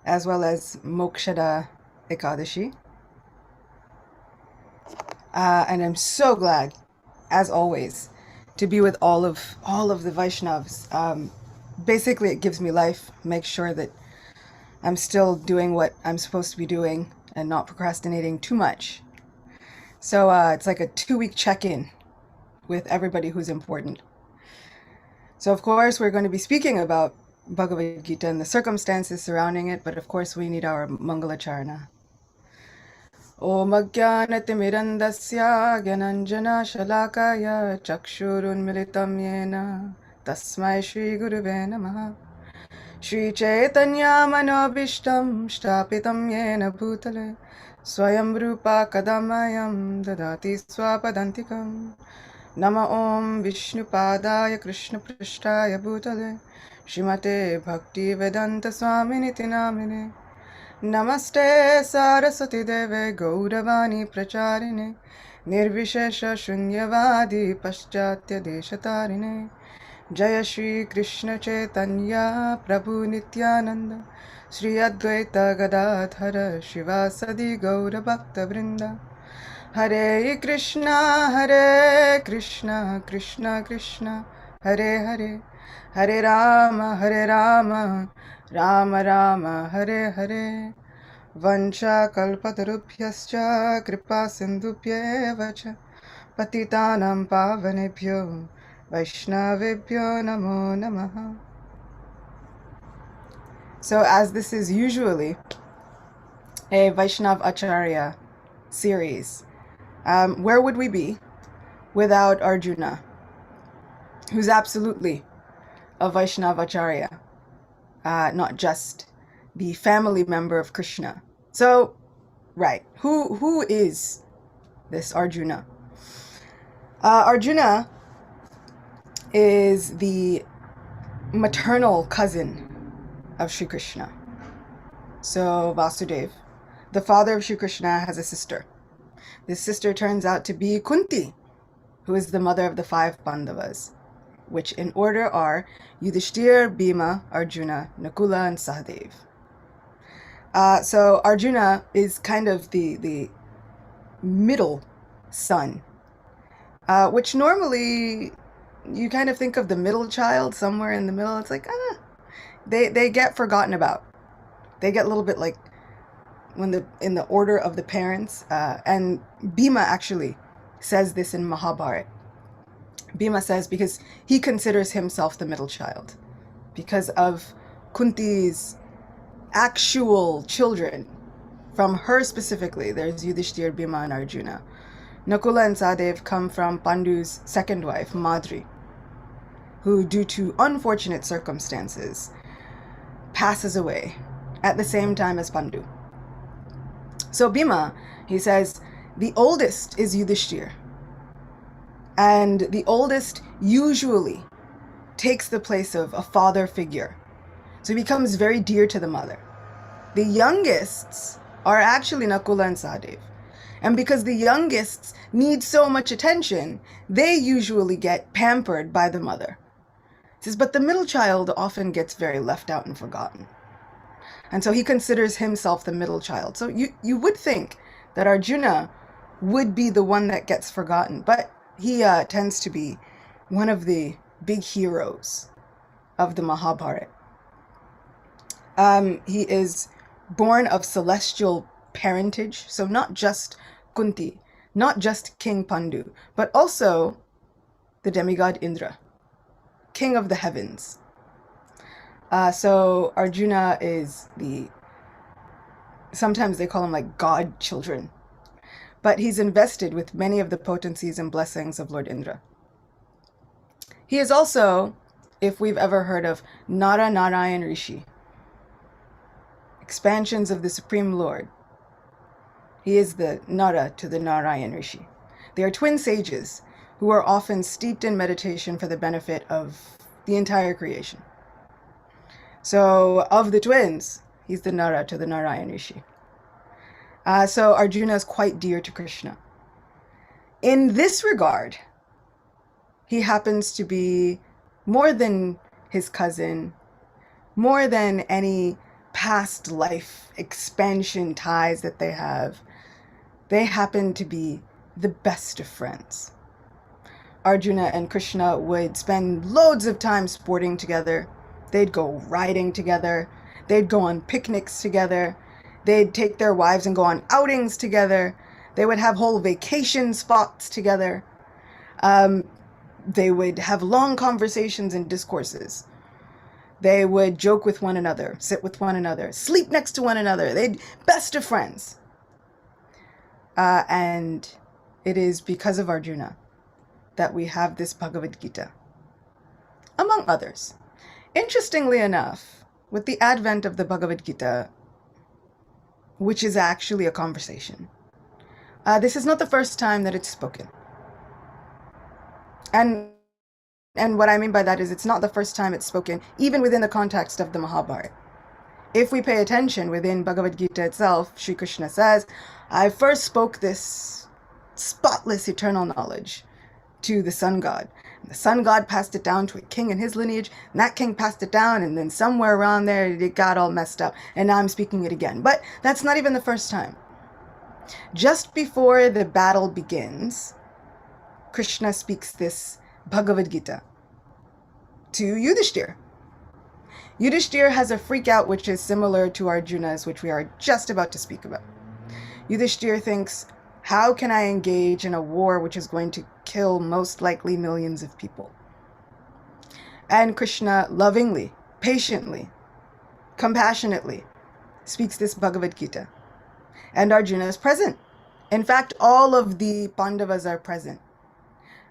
as well as Mokshada Ekadashi. And I'm so glad, as always, to be with all of the Vaishnavas. Basically, it gives me life, makes sure that I'm still doing what I'm supposed to be doing and not procrastinating too much. So it's like a 2-week check-in with everybody who's important. So of course, we're going to be speaking about Bhagavad Gita and the circumstances surrounding it, but of course we need our Mangalacharana. Om Ajnanatimirandasya Gyananjana Shalakaya Chakshurunmilitam Yena Tasmai Shri Guruve Namaha Shri Chaitanya Manobishtam Shtapitam Yena Bhutale Swayam Rupa Kadamayam Dadati Swapadantikam Nama Om Vishnupadaya Krishna Prishtaya Bhutale Shrimate Bhakti Vedanta Swaminiti Namine Namaste Saraswati Deve Gauravani Pracharine Nirvishesha Shunyavadi Paschatya Deshatarine Jaya Shri Krishna Chaitanya Prabhu Nityananda Shri Advaita Gadadhara Shivasadi Gaura Bhakta Vrinda Hare Krishna Krishna Krishna Hare Hare Hare Rama Rama Rama Hare Hare Vancha kalpatarubhyascha kripa sindhubhyeva cha patitanam pavanebhyo vaishnavebhyo namo namaha. So as this is usually a Vaishnav Acharya series, where would we be without Arjuna, who's absolutely a Vaishnav Acharya, not just the family member of Krishna. So, right, who is this Arjuna? Arjuna is the maternal cousin of Sri Krishna. So Vasudeva, the father of Sri Krishna, has a sister. This sister turns out to be Kunti, who is the mother of the 5 Pandavas, which in order are Yudhishthir, Bhima, Arjuna, Nakula, and Sahadev. So Arjuna is kind of the middle son, which normally you kind of think of the middle child somewhere in the middle. It's like, they get forgotten about. They get a little bit like when in the order of the parents. And Bhima actually says this in Mahabharata. Bhima says because he considers himself the middle child because of Kunti's actual children. From her specifically, there's Yudhishthir, Bhima, and Arjuna. Nakula and Sahadev come from Pandu's second wife, Madri, who, due to unfortunate circumstances, passes away at the same time as Pandu. So Bhima, he says, the oldest is Yudhishthir, and the oldest usually takes the place of a father figure. So he becomes very dear to the mother. The youngest are actually Nakula and Sahadev. And because the youngest need so much attention, they usually get pampered by the mother. He says, but the middle child often gets very left out and forgotten. And so he considers himself the middle child. So you would think that Arjuna would be the one that gets forgotten, but he tends to be one of the big heroes of the Mahabharata. He is born of celestial parentage, so not just Kunti, not just King Pandu, but also the demigod Indra, king of the heavens. So Arjuna is sometimes they call him like god children, but he's invested with many of the potencies and blessings of Lord Indra. He is also, if we've ever heard of Nara Narayan Rishi, expansions of the Supreme Lord, he is the Nara to the Narayan Rishi. They are twin sages who are often steeped in meditation for the benefit of the entire creation. So of the twins, he's the Nara to the Narayan Rishi. So Arjuna is quite dear to Krishna. In this regard, he happens to be more than his cousin, more than any past life expansion ties that they have, they happen to be the best of friends. Arjuna and Krishna would spend loads of time sporting together. They'd go riding together. They'd go on picnics together. They'd take their wives and go on outings together. They would have whole vacation spots together. They would have long conversations and discourses. They would joke with one another, sit with one another, sleep next to one another. They'd best of friends. And it is because of Arjuna that we have this Bhagavad Gita, among others. Interestingly enough, with the advent of the Bhagavad Gita, which is actually a conversation, this is not the first time that it's spoken. And what I mean by that is it's not the first time it's spoken, even within the context of the Mahabharata. If we pay attention within Bhagavad Gita itself, Sri Krishna says, I first spoke this spotless eternal knowledge to the sun god. And the sun god passed it down to a king in his lineage, and that king passed it down, and then somewhere around there it got all messed up, and now I'm speaking it again. But that's not even the first time. Just before the battle begins, Krishna speaks this Bhagavad Gita to Yudhishthira. Yudhishthira has a freak out which is similar to Arjuna's, which we are just about to speak about. Yudhishthira thinks, how can I engage in a war which is going to kill most likely millions of people? And Krishna lovingly, patiently, compassionately speaks this Bhagavad Gita. And Arjuna is present. In fact, all of the Pandavas are present.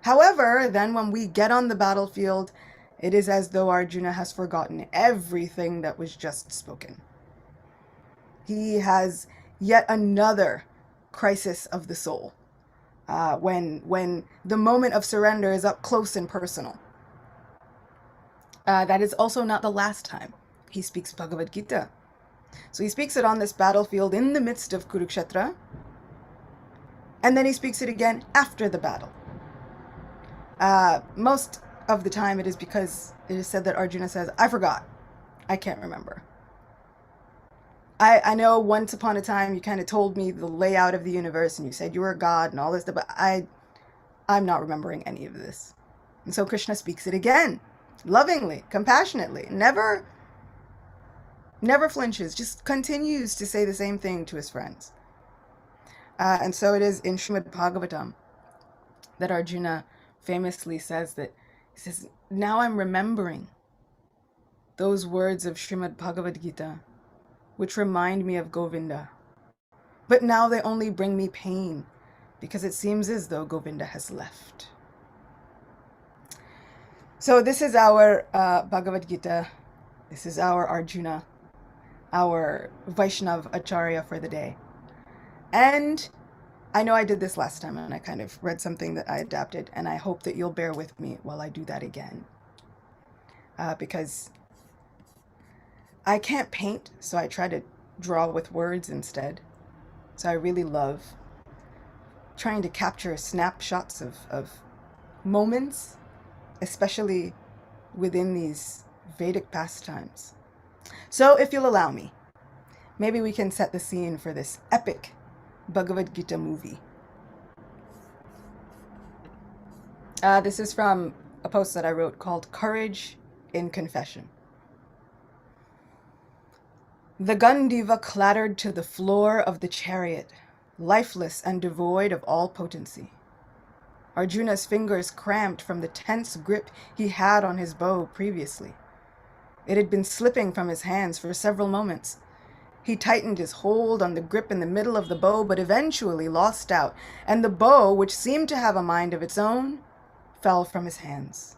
However, then when we get on the battlefield, it is as though Arjuna has forgotten everything that was just spoken. He has yet another crisis of the soul, when the moment of surrender is up close and personal. That is also not the last time he speaks Bhagavad Gita. So he speaks it on this battlefield in the midst of Kurukshetra, and then he speaks it again after the battle. Most of the time it is because it is said that Arjuna says, I forgot. I can't remember. I know once upon a time you kind of told me the layout of the universe and you said you were a god and all this stuff, but I'm not remembering any of this. And so Krishna speaks it again, lovingly, compassionately, never flinches, just continues to say the same thing to his friends. And so it is in Srimad Bhagavatam that Arjuna famously says that, he says, now I'm remembering those words of Srimad Bhagavad Gita, which remind me of Govinda. But now they only bring me pain, because it seems as though Govinda has left. So this is our Bhagavad Gita. This is our Arjuna, our Vaishnava Acharya for the day. And I know I did this last time, and I kind of read something that I adapted, and I hope that you'll bear with me while I do that again. Because I can't paint, so I try to draw with words instead. So I really love trying to capture snapshots of moments, especially within these Vedic pastimes. So if you'll allow me, maybe we can set the scene for this epic Bhagavad Gita movie. This is from a post that I wrote called Courage in Confession. The Gandiva clattered to the floor of the chariot, lifeless and devoid of all potency. Arjuna's fingers cramped from the tense grip he had on his bow previously. It had been slipping from his hands for several moments. He tightened his hold on the grip in the middle of the bow, but eventually lost out, and the bow, which seemed to have a mind of its own, fell from his hands.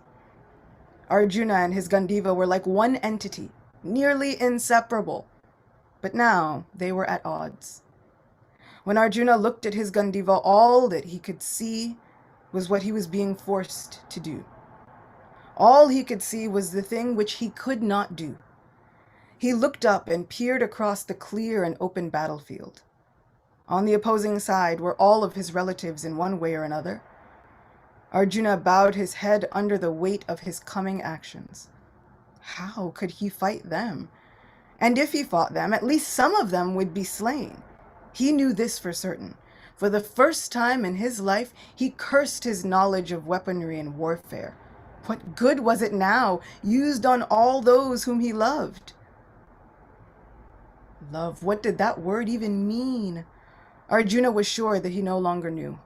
Arjuna and his Gandiva were like one entity, nearly inseparable, but now they were at odds. When Arjuna looked at his Gandiva, all that he could see was what he was being forced to do. All he could see was the thing which he could not do. He looked up and peered across the clear and open battlefield. On the opposing side were all of his relatives in one way or another. Arjuna bowed his head under the weight of his coming actions. How could he fight them? And if he fought them, at least some of them would be slain. He knew this for certain. For the first time in his life, he cursed his knowledge of weaponry and warfare. What good was it now, used on all those whom he loved? Love, what did that word even mean? Arjuna was sure that he no longer knew.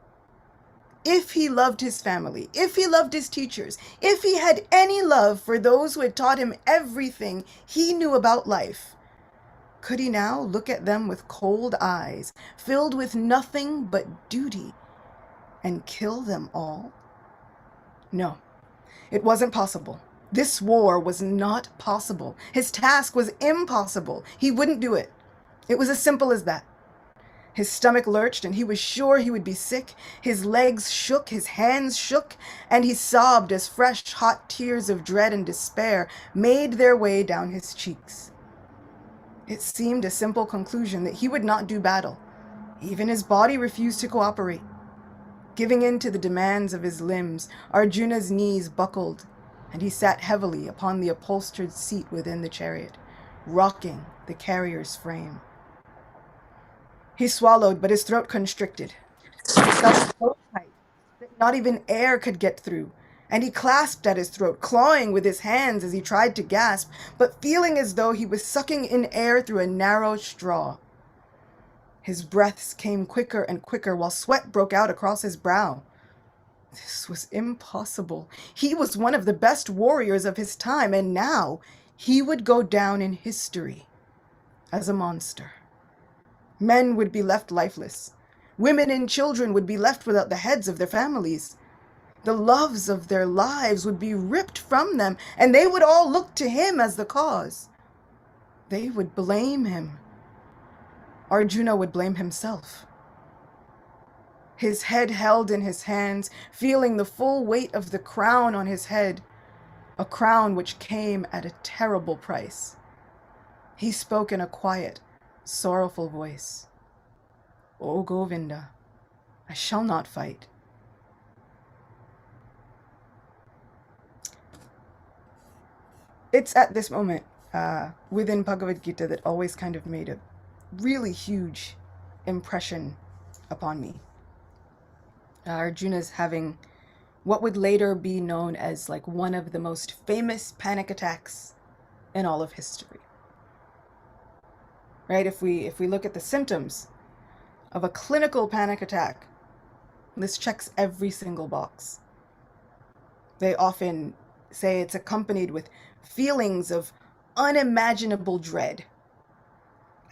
If he loved his family, if he loved his teachers, if he had any love for those who had taught him everything he knew about life, could he now look at them with cold eyes, filled with nothing but duty, and kill them all? No, it wasn't possible. This war was not possible. His task was impossible. He wouldn't do it. It was as simple as that. His stomach lurched, and he was sure he would be sick. His legs shook, his hands shook, and he sobbed as fresh, hot tears of dread and despair made their way down his cheeks. It seemed a simple conclusion that he would not do battle. Even his body refused to cooperate. Giving in to the demands of his limbs, Arjuna's knees buckled, and he sat heavily upon the upholstered seat within the chariot, rocking the carrier's frame. He swallowed, but his throat constricted. He felt so tight that not even air could get through, and he clasped at his throat, clawing with his hands as he tried to gasp, but feeling as though he was sucking in air through a narrow straw. His breaths came quicker and quicker while sweat broke out across his brow. This was impossible. He was one of the best warriors of his time, and now he would go down in history as a monster. Men would be left lifeless. Women and children would be left without the heads of their families. The loves of their lives would be ripped from them, and they would all look to him as the cause. They would blame him. Arjuna would blame himself. His head held in his hands, feeling the full weight of the crown on his head, a crown which came at a terrible price. He spoke in a quiet, sorrowful voice. "O Govinda, I shall not fight." It's at this moment within Bhagavad Gita that always kind of made a really huge impression upon me. Arjuna's having what would later be known as like one of the most famous panic attacks in all of history. Right? If we look at the symptoms of a clinical panic attack, this checks every single box. They often say it's accompanied with feelings of unimaginable dread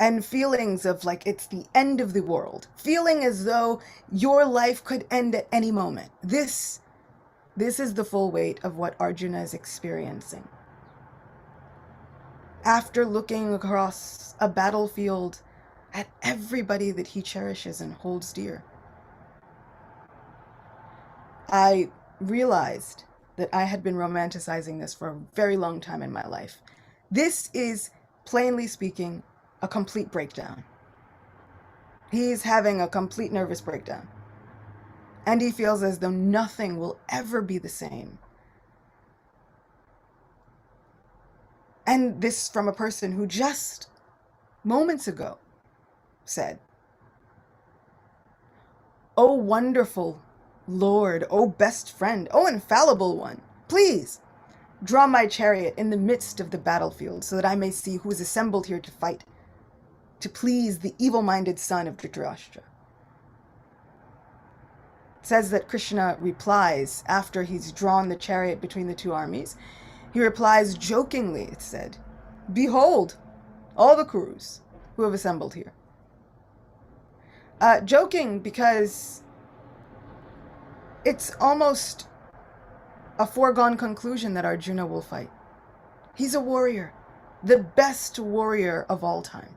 and feelings of like it's the end of the world, feeling as though your life could end at any moment. This is the full weight of what Arjuna is experiencing. After looking across a battlefield at everybody that he cherishes and holds dear, I realized that I had been romanticizing this for a very long time in my life. This is, plainly speaking, a complete breakdown. He's having a complete nervous breakdown. And he feels as though nothing will ever be the same. And this from a person who just moments ago said, "O wonderful Lord, O best friend, O infallible one, please draw my chariot in the midst of the battlefield so that I may see who is assembled here to fight, to please the evil-minded son of Dhritarashtra." It says that Krishna replies after he's drawn the chariot between the two armies. He replies jokingly, it said, "Behold, all the Kurus who have assembled here." Joking because it's almost a foregone conclusion that Arjuna will fight. He's a warrior, the best warrior of all time.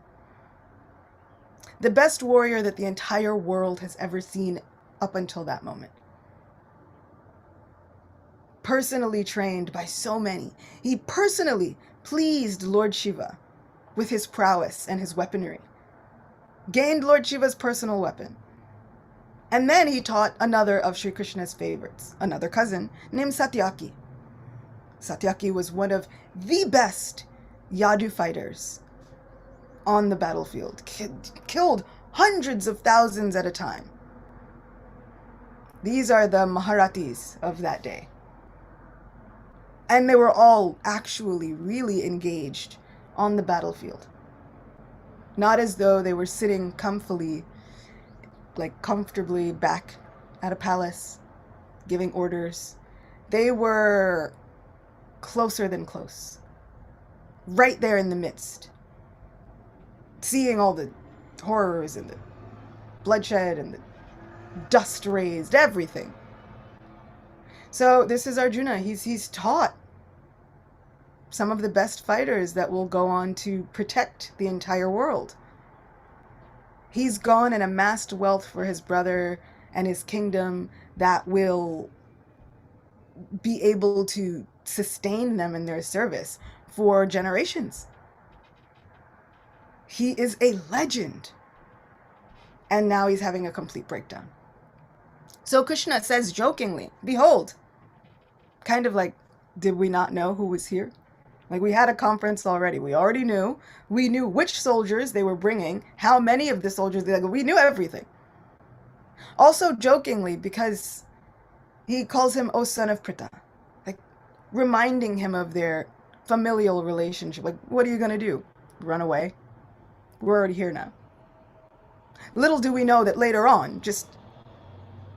The best warrior that the entire world has ever seen up until that moment. Personally trained by so many, he personally pleased Lord Shiva with his prowess and his weaponry, gained Lord Shiva's personal weapon. And then he taught another of Sri Krishna's favorites, another cousin named Satyaki. Satyaki was one of the best Yadu fighters on the battlefield, killed hundreds of thousands at a time. These are the Maharatis of that day. And they were all actually really engaged on the battlefield. Not as though they were sitting comfortably back at a palace, giving orders. They were closer than close. Right there in the midst. Seeing all the horrors and the bloodshed and the dust raised, everything. So this is Arjuna. He's taught some of the best fighters that will go on to protect the entire world. He's gone and amassed wealth for his brother and his kingdom that will be able to sustain them in their service for generations. He is a legend. And now he's having a complete breakdown. So Krishna says jokingly, behold, kind of like, did we not know who was here? Like, we had a conference already. We already knew. We knew which soldiers they were bringing, how many of the soldiers, we knew everything. Also jokingly, because he calls him, O son of Pritha, like reminding him of their familial relationship. Like, what are you going to do? Run away? We're already here now. Little do we know that later on, just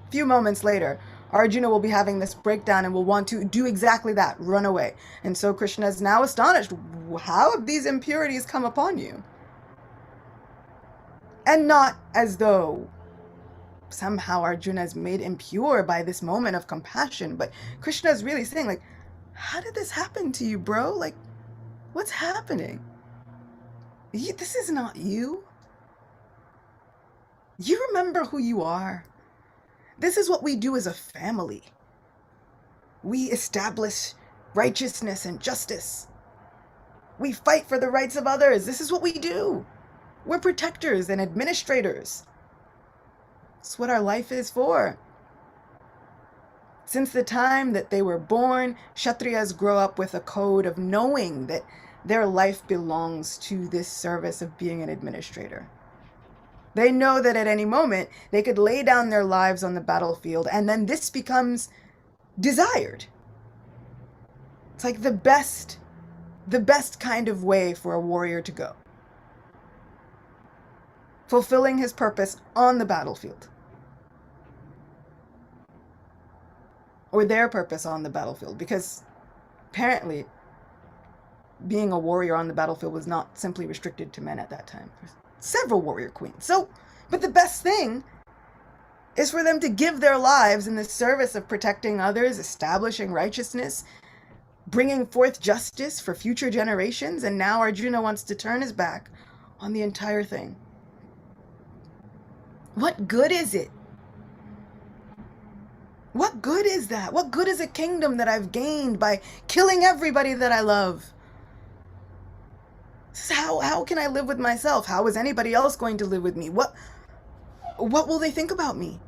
a few moments later, Arjuna will be having this breakdown and will want to do exactly that, run away. And so Krishna is now astonished. How have these impurities come upon you? And not as though somehow Arjuna is made impure by this moment of compassion, but Krishna is really saying, like, how did this happen to you, bro? Like, what's happening? This is not you. You remember who you are. This is what we do as a family. We establish righteousness and justice. We fight for the rights of others. This is what we do. We're protectors and administrators. It's what our life is for. Since the time that they were born, Kshatriyas grow up with a code of knowing that their life belongs to this service of being an administrator. They know that at any moment they could lay down their lives on the battlefield, and then this becomes desired. It's like the best kind of way for a warrior to go. Fulfilling his purpose on the battlefield. Or their purpose on the battlefield, because apparently being a warrior on the battlefield was not simply restricted to men at that time. There's several warrior queens. But the best thing is for them to give their lives in the service of protecting others, establishing righteousness, bringing forth justice for future generations, and now Arjuna wants to turn his back on the entire thing. What good is it? What good is that? What good is a kingdom that I've gained by killing everybody that I love? How can I live with myself? How is anybody else going to live with me? What will they think about me?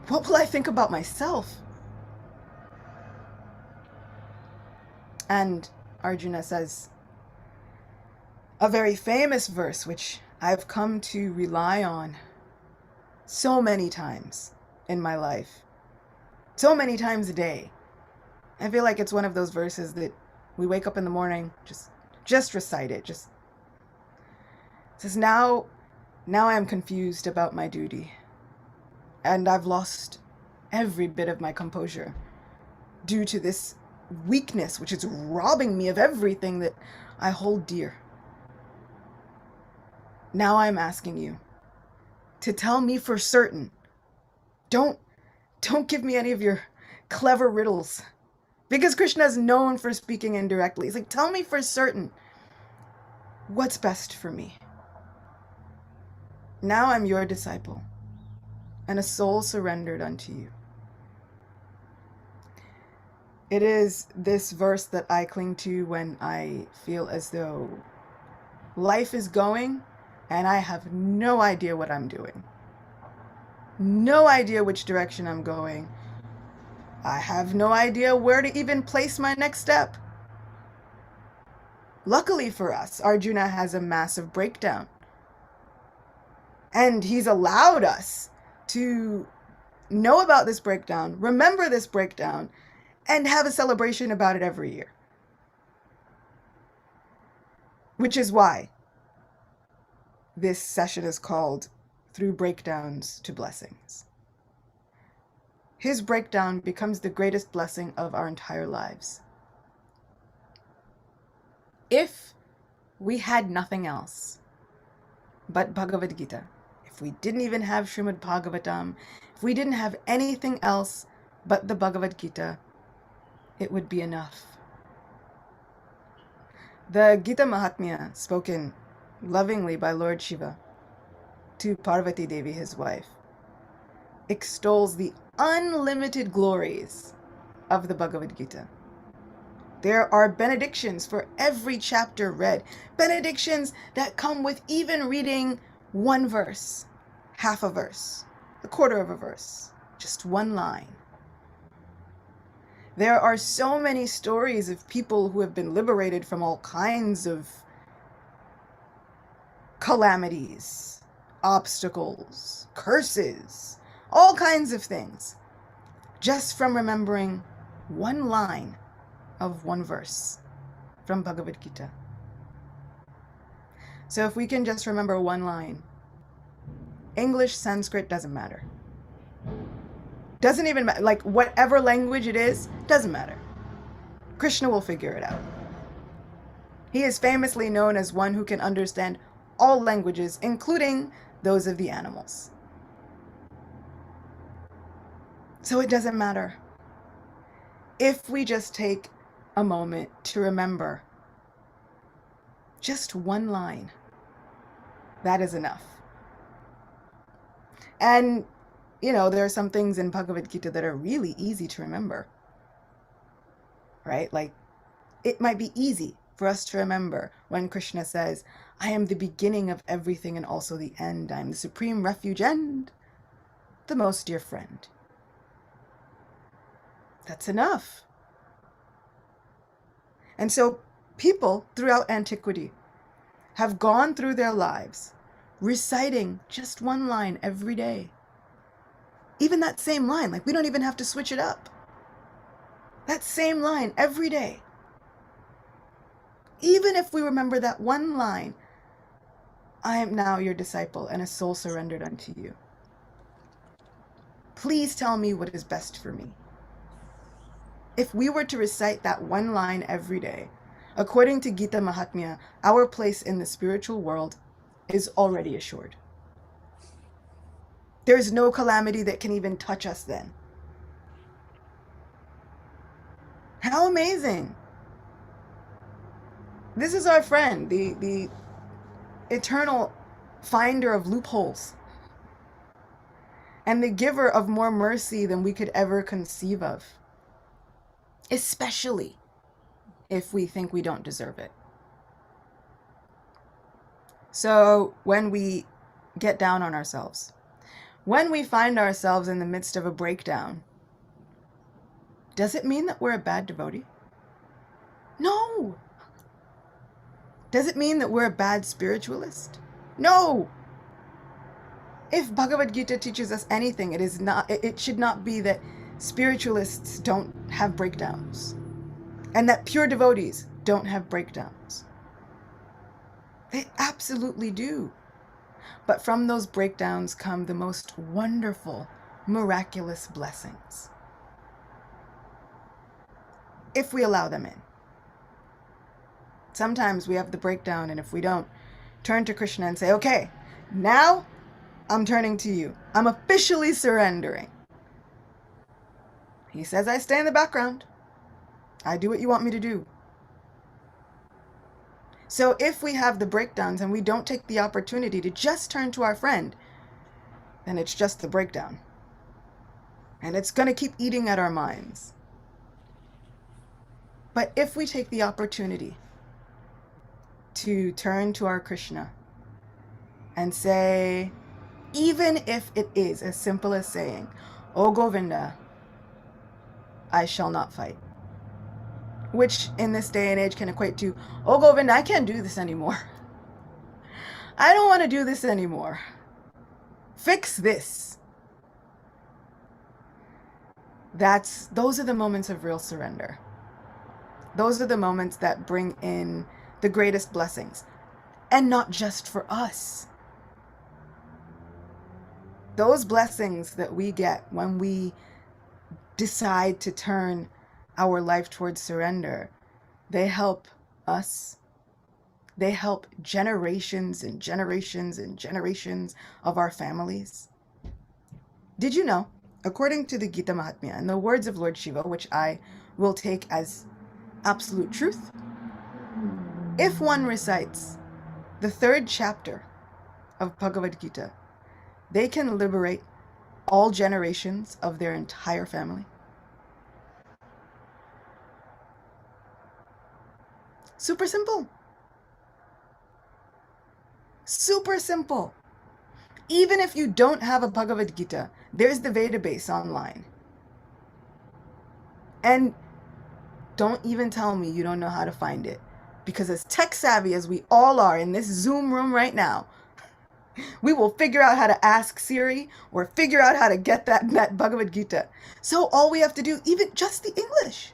What will I think about myself? And Arjuna says a very famous verse, which I've come to rely on so many times in my life, so many times a day. I feel like it's one of those verses that we wake up in the morning, just recite it. It says, now I am confused about my duty, and I've lost every bit of my composure due to this weakness, which is robbing me of everything that I hold dear. Now I'm asking you to tell me for certain. Don't give me any of your clever riddles. Because Krishna is known for speaking indirectly. He's like, tell me for certain what's best for me. Now I'm your disciple and a soul surrendered unto you. It is this verse that I cling to when I feel as though life is going and I have no idea what I'm doing. No idea which direction I'm going. I have no idea where to even place my next step. Luckily for us, Arjuna has a massive breakdown. And he's allowed us to know about this breakdown, remember this breakdown, and have a celebration about it every year. Which is why this session is called Through Breakdowns to Blessings. His breakdown becomes the greatest blessing of our entire lives. If we had nothing else but Bhagavad Gita, if we didn't even have Srimad Bhagavatam, if we didn't have anything else but the Bhagavad Gita, it would be enough. The Gita Mahatmya, spoken lovingly by Lord Shiva to Parvati Devi, his wife, extols the unlimited glories of the Bhagavad Gita. There are benedictions for every chapter read, benedictions that come with even reading one verse, half a verse, a quarter of a verse, just one line. There are so many stories of people who have been liberated from all kinds of calamities, obstacles, curses, all kinds of things, just from remembering one line of one verse from Bhagavad Gita. So if we can just remember one line, English, Sanskrit, doesn't matter. Doesn't even matter. Like, whatever language it is, doesn't matter. Krishna will figure it out. He is famously known as one who can understand all languages, including those of the animals. So it doesn't matter. If we just take a moment to remember just one line, that is enough. And, you know, there are some things in Bhagavad Gita that are really easy to remember, right? Like, it might be easy for us to remember when Krishna says, I am the beginning of everything and also the end. I am the supreme refuge and the most dear friend. That's enough. And so people throughout antiquity have gone through their lives reciting just one line every day. Even that same line, like, we don't even have to switch it up. That same line every day. Even if we remember that one line, I am now your disciple and a soul surrendered unto you. Please tell me what is best for me. If we were to recite that one line every day, according to Gita Mahatmya, our place in the spiritual world is already assured. There is no calamity that can even touch us then. How amazing! This is our friend, the eternal finder of loopholes and the giver of more mercy than we could ever conceive of, especially if we think we don't deserve it. So when we get down on ourselves, when we find ourselves in the midst of a breakdown, does it mean that we're a bad devotee? No. Does it mean that we're a bad spiritualist? No. If Bhagavad Gita teaches us anything, it should not be that spiritualists don't have breakdowns and that pure devotees don't have breakdowns. They absolutely do. But from those breakdowns come the most wonderful, miraculous blessings, if we allow them in. Sometimes we have the breakdown, and if we don't turn to Krishna and say, okay, now I'm turning to you. I'm officially surrendering. He says, I stay in the background. I do what you want me to do. So if we have the breakdowns and we don't take the opportunity to just turn to our friend, then it's just the breakdown. And it's going to keep eating at our minds. But if we take the opportunity to turn to our Krishna and say, even if it is as simple as saying, O Govinda, I shall not fight. which in this day and age can equate to, oh, Govind, I can't do this anymore. I don't want to do this anymore. Fix this. Those are the moments of real surrender. Those are the moments that bring in the greatest blessings. And not just for us. Those blessings that we get when we decide to turn our life towards surrender, they help us. They help generations and generations and generations of our families. Did you know, according to the Gita Mahatmya and the words of Lord Shiva, which I will take as absolute truth, if one recites the 3rd chapter of Bhagavad Gita, they can liberate all generations of their entire family. Super simple. Super simple. Even if you don't have a Bhagavad Gita, there's the Vedabase online. And don't even tell me you don't know how to find it. Because as tech savvy as we all are in this Zoom room right now, we will figure out how to ask Siri or figure out how to get that Bhagavad Gita. So all we have to do, even just the English.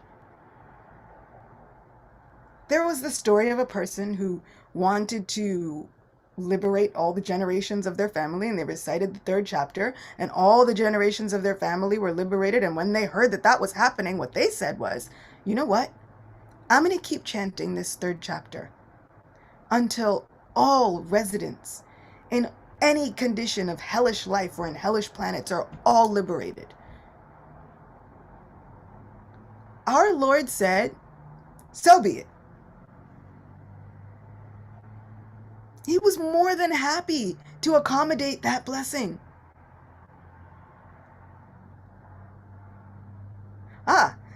There was the story of a person who wanted to liberate all the generations of their family, and they recited the 3rd chapter, and all the generations of their family were liberated. And when they heard that that was happening, what they said was, you know what? I'm going to keep chanting this 3rd chapter until all residents in any condition of hellish life or in hellish planets are all liberated. Our Lord said, so be it. He was more than happy to accommodate that blessing.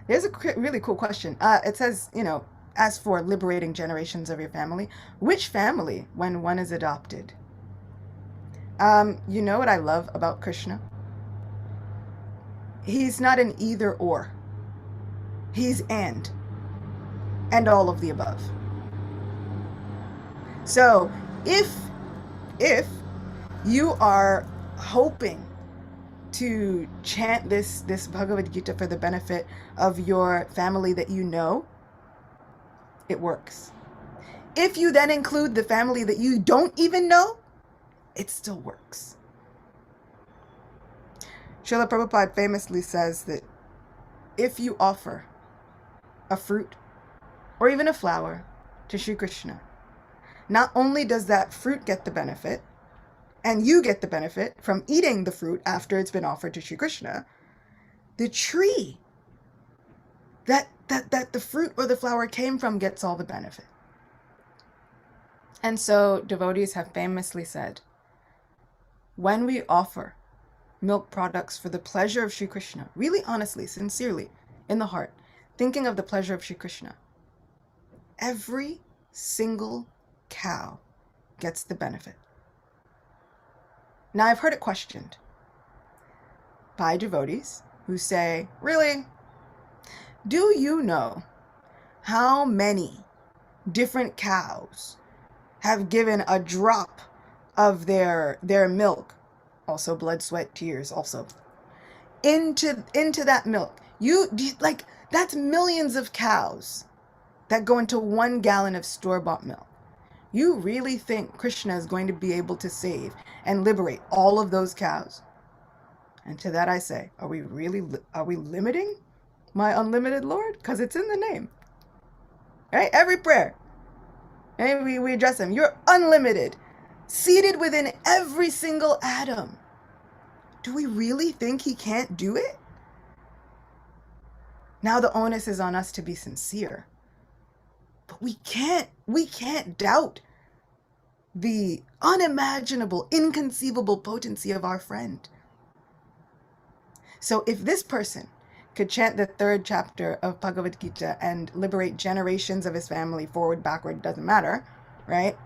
There's a really cool question. It says, as for liberating generations of your family, which family when one is adopted? You know what I love about Krishna? He's not an either or. He's and all of the above. So if you are hoping to chant this Bhagavad Gita for the benefit of your family that you know, it works. If you then include the family that you don't even know, it still works. Srila Prabhupada famously says that if you offer a fruit or even a flower to Sri Krishna, not only does that fruit get the benefit, and you get the benefit from eating the fruit after it's been offered to Sri Krishna, the tree that the fruit or the flower came from gets all the benefit. And so devotees have famously said, when we offer milk products for the pleasure of Sri Krishna, really honestly, sincerely, in the heart, thinking of the pleasure of Sri Krishna, every single cow gets the benefit. Now, I've heard it questioned by devotees who say, really? Do you know how many different cows have given a drop of their milk, also blood, sweat, tears, also, into that milk? That's millions of cows that go into 1 gallon of store-bought milk. You really think Krishna is going to be able to save and liberate all of those cows? And to that I say, are we limiting my unlimited Lord? Because it's in the name. Right? Every prayer. Right? We address him. You're unlimited. Seated within every single atom. Do we really think he can't do it? Now the onus is on us to be sincere. But we can't doubt the unimaginable, inconceivable potency of our friend. So if this person could chant the 3rd chapter of Bhagavad Gita and liberate generations of his family, forward, backward, doesn't matter, right?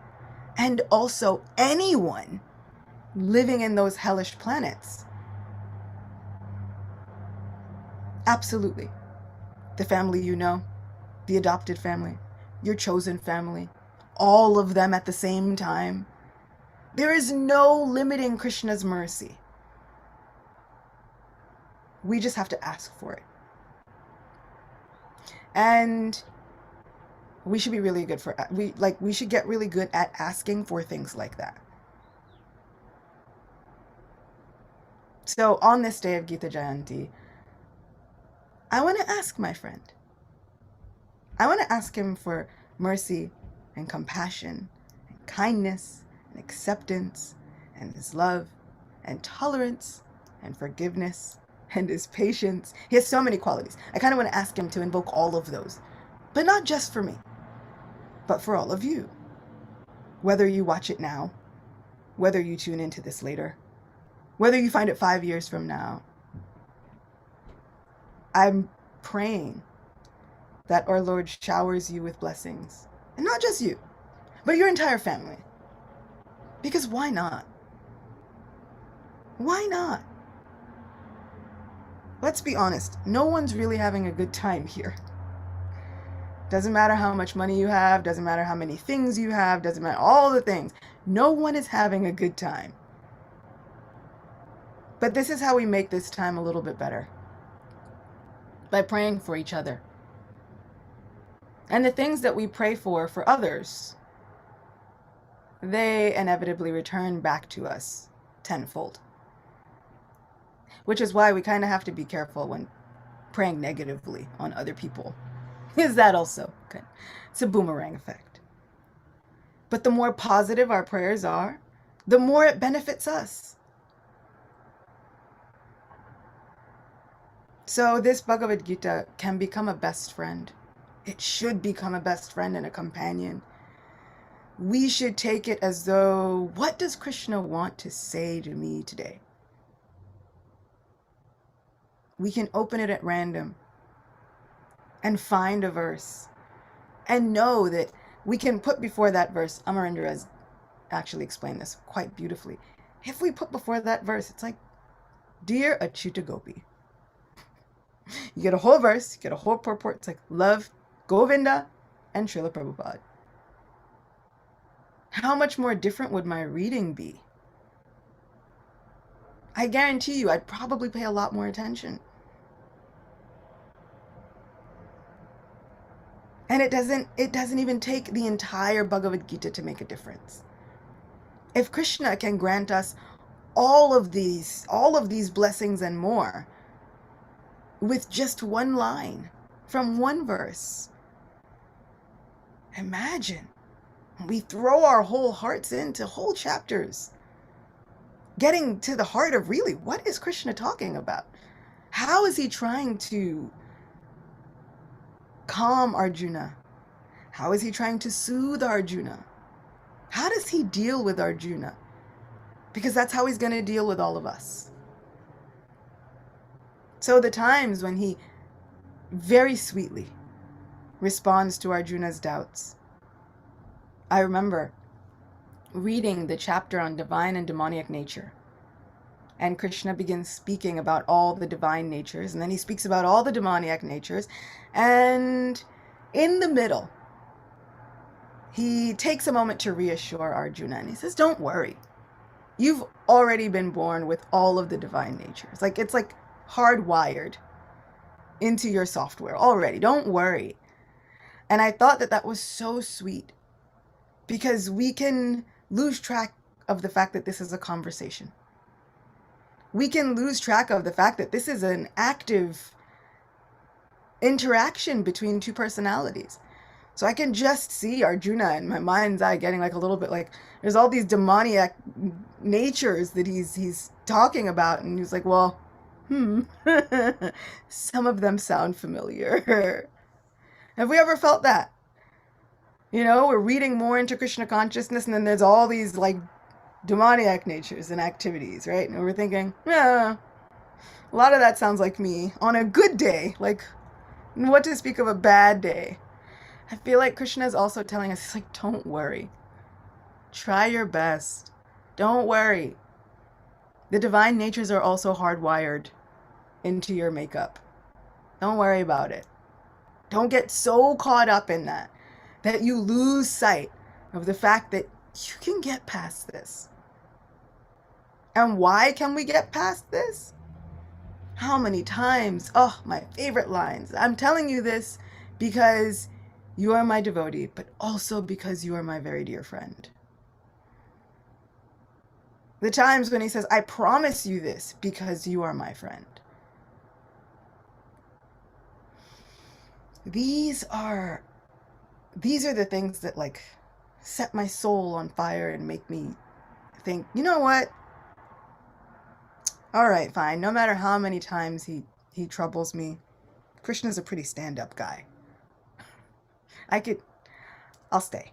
And also anyone living in those hellish planets, absolutely. The family you know, the adopted family, your chosen family, all of them at the same time. There is no limiting Krishna's mercy. We just have to ask for it. And we should be really good for we should get really good at asking for things like that. So on this day of Gita Jayanti, I want to ask my friend. I want to ask him for mercy and compassion and kindness and acceptance and his love and tolerance and forgiveness and his patience. He has so many qualities. I kind of want to ask him to invoke all of those, but not just for me, but for all of you. Whether you watch it now, whether you tune into this later, whether you find it 5 years from now, I'm praying that our Lord showers you with blessings. And not just you, but your entire family. Because why not? Why not? Let's be honest, no one's really having a good time here. Doesn't matter how much money you have, doesn't matter how many things you have, doesn't matter all the things. No one is having a good time. But this is how we make this time a little bit better. By praying for each other. And the things that we pray for others, they inevitably return back to us tenfold. Which is why we kind of have to be careful when praying negatively on other people. Is that also good? It's a boomerang effect. But the more positive our prayers are, the more it benefits us. So this Bhagavad Gita can become a best friend. It should become a best friend and a companion. We should take it as though, what does Krishna want to say to me today? We can open it at random and find a verse and know that we can put before that verse, Amarendra has actually explained this quite beautifully. If we put before that verse, it's like, Dear Acyuta Gopi. You get a whole verse, you get a whole purport. It's like, love Govinda and Srila Prabhupada. How much more different would my reading be? I guarantee you, I'd probably pay a lot more attention. And it doesn't even take the entire Bhagavad Gita to make a difference. If Krishna can grant us all of these blessings and more with just one line from one verse, imagine we throw our whole hearts into whole chapters, getting to the heart of really, what is Krishna talking about? How is he trying to calm Arjuna? How is he trying to soothe Arjuna? How does he deal with Arjuna? Because that's how he's going to deal with all of us. So the times when he very sweetly responds to Arjuna's doubts. I remember reading the chapter on divine and demoniac nature. And Krishna begins speaking about all the divine natures, and then he speaks about all the demoniac natures. And in the middle, he takes a moment to reassure Arjuna, and he says, don't worry. You've already been born with all of the divine natures. It's like hardwired into your software already. Don't worry. And I thought that was so sweet, because we can lose track of the fact that this is a conversation. We can lose track of the fact that this is an active interaction between two personalities. So I can just see Arjuna in my mind's eye getting like a little bit like, there's all these demoniac natures that he's talking about, and he's like, well, some of them sound familiar. Have we ever felt that? We're reading more into Krishna consciousness, and then there's all these like demoniac natures and activities, right? And we're thinking, yeah, a lot of that sounds like me on a good day. Like, what to speak of a bad day? I feel like Krishna is also telling us, he's like, don't worry. Try your best. Don't worry. The divine natures are also hardwired into your makeup. Don't worry about it. Don't get so caught up in that you lose sight of the fact that you can get past this. And why can we get past this? How many times? Oh, my favorite lines. I'm telling you this because you are my devotee, but also because you are my very dear friend. The times when he says, I promise you this because you are my friend. These are the things that like set my soul on fire and make me think, you know what? All right, fine. No matter how many times he troubles me, Krishna's a pretty stand-up guy. I'll stay.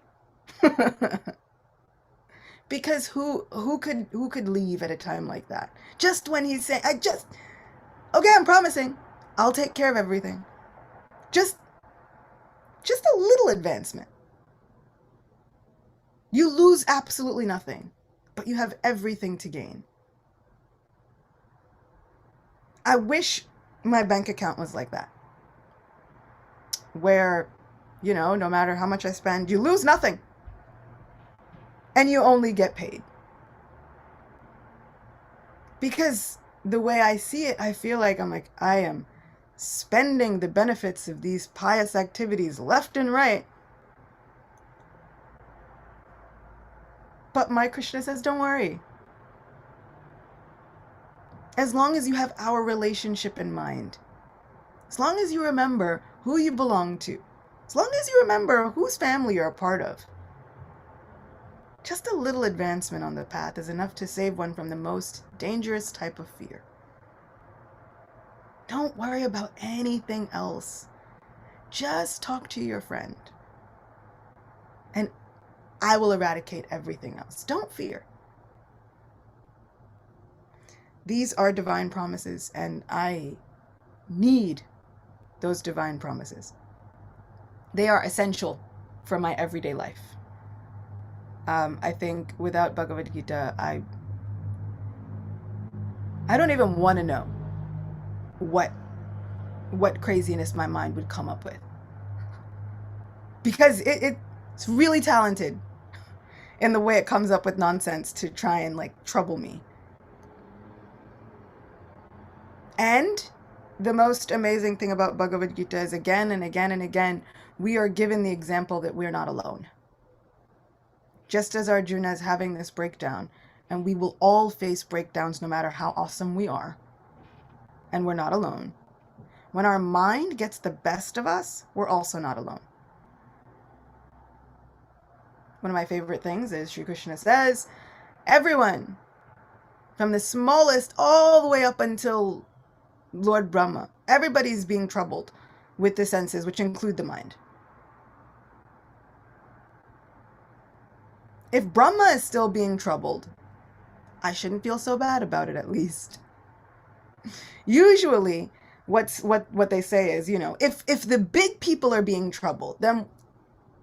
Because who could leave at a time like that? Just when he's saying, okay, I'm promising, I'll take care of everything. Just a little advancement. You lose absolutely nothing, but you have everything to gain. I wish my bank account was like that, where, no matter how much I spend, you lose nothing. And you only get paid. Because the way I see it, I feel like I am spending the benefits of these pious activities left and right. But my Krishna says, don't worry. As long as you have our relationship in mind, as long as you remember who you belong to, as long as you remember whose family you're a part of, just a little advancement on the path is enough to save one from the most dangerous type of fear. Don't worry about anything else. Just talk to your friend, and I will eradicate everything else. Don't fear. These are divine promises, and I need those divine promises. They are essential for my everyday life. I think without Bhagavad Gita, I don't even want to know what craziness my mind would come up with. Because it's really talented in the way it comes up with nonsense to try and like trouble me. And the most amazing thing about Bhagavad Gita is again and again and again, we are given the example that we're not alone. Just as Arjuna is having this breakdown, and we will all face breakdowns no matter how awesome we are, and we're not alone. When our mind gets the best of us, we're also not alone. One of my favorite things is Sri Krishna says, everyone, from the smallest all the way up until Lord Brahma, everybody's being troubled with the senses, which include the mind. If Brahma is still being troubled, I shouldn't feel so bad about it, at least. Usually, what they say is, if the big people are being troubled, then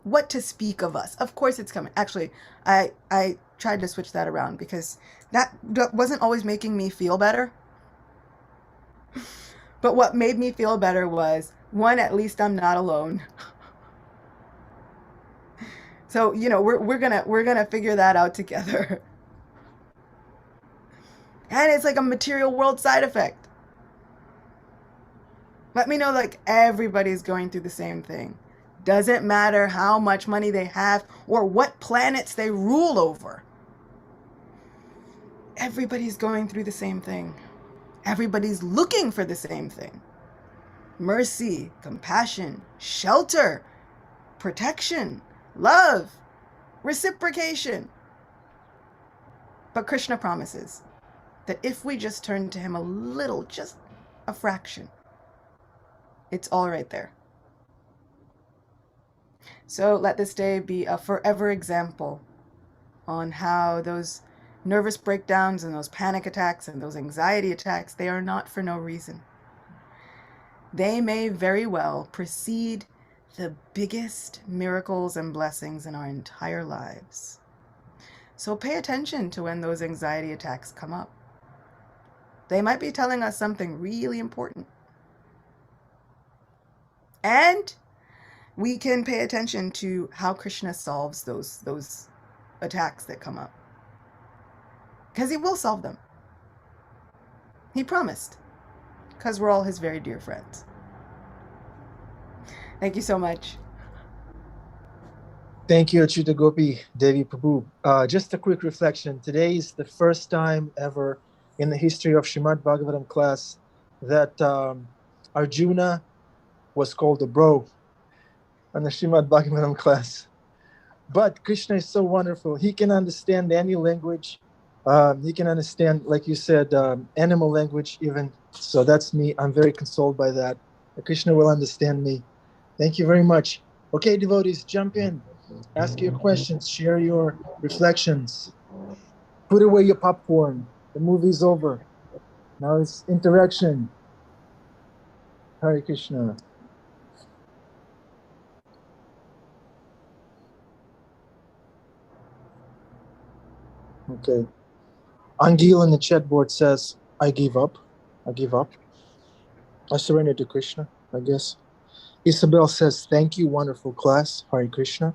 what to speak of us? Of course it's coming. Actually, I tried to switch that around because that wasn't always making me feel better. But what made me feel better was, one, at least I'm not alone. So, we're gonna figure that out together. And it's like a material world side effect. Let me know like everybody's going through the same thing. Doesn't matter how much money they have or what planets they rule over. Everybody's going through the same thing. Everybody's looking for the same thing. Mercy, compassion, shelter, protection, love, reciprocation. But Krishna promises that if we just turn to him a little, just a fraction, it's all right there. So let this day be a forever example on how those nervous breakdowns and those panic attacks and those anxiety attacks, they are not for no reason. They may very well precede the biggest miracles and blessings in our entire lives. So pay attention to when those anxiety attacks come up. They might be telling us something really important. And we can pay attention to how Krishna solves those attacks that come up. Because he will solve them. He promised. Because we're all his very dear friends. Thank you so much. Thank you, Acyuta Gopi, Devi Prabhu. Just a quick reflection. Today is the first time ever in the history of Srimad Bhagavatam class that Arjuna was called a bro on the Srimad Bhagavatam class. But Krishna is so wonderful. He can understand any language. He can understand, like you said, animal language even. So that's me. I'm very consoled by that. Krishna will understand me. Thank you very much. Okay, devotees, jump in. Ask your questions. Share your reflections. Put away your popcorn. The movie's over. Now it's interaction. Hare Krishna. Okay. Angil in the chat board says, I give up. I give up. I surrender to Krishna, I guess. Isabel says, thank you, wonderful class. Hare Krishna.